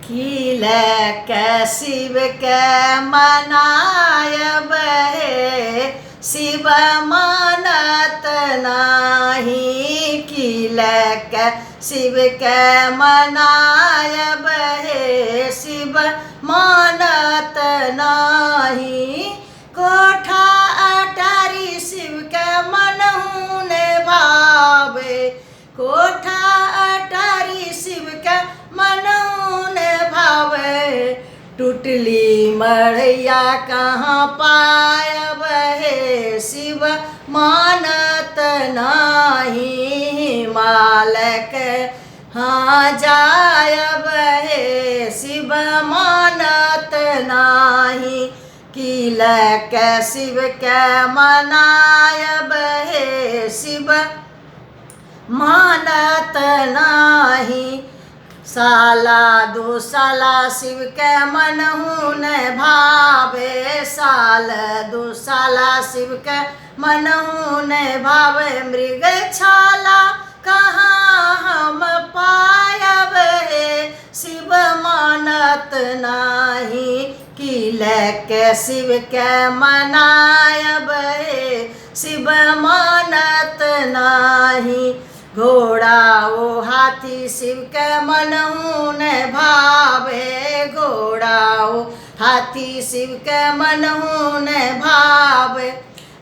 खिल के शिव के मनायब हे शिव मानत नाही। खिल के शिव के मनायब हे शिव मानत नाही। कोठा अटारी शिव के मनहु ने भावे। कोठा अटारी शिव के मनहु ने भावे। टूटली मढ़ैया कहाँ पायब हे शिव मानत नाही। हिमाल के हाँ जायब हे शिव मानत नाही। किल के शिव के मनायब हे शिव मानत नाही। साला दो साला शिव के मनहु ने भावे। साल दो साला शिव के मनहु ने भावे। मृग छाला कहाँ हम पायब हे शिव मानत नाही। किल के शिव के मनायब हे शिव मानत नाही। घोड़ा ओ हाथी शिव के मनहु ने भावे। घोड़ा ओ हाथी शिव के मनहु ने भावे।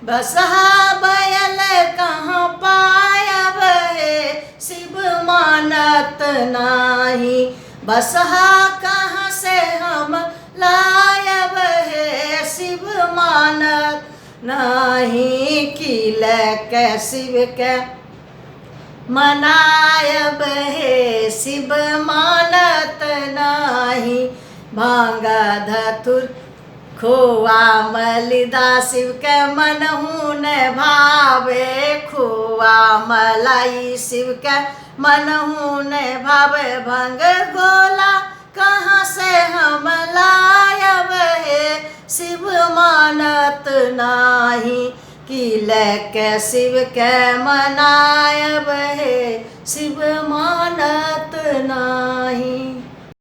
बसहा बैल कहाँ पायब हे शिव मानत नाही। बसहा कहाँ से हम लायब हे शिव मानत नाही। किल के शिव के मनायब हे शिव मानत नाही। भांग धतुर खोआ मलिदा शिव के मनहु ने भावे। खोआ मलाई शिव के मनहु ने भावे। भंग गोला कहाँ से हम लायब हे शिव मानत नाही। किल के शिव के मनायब हे शिव मानत नाही।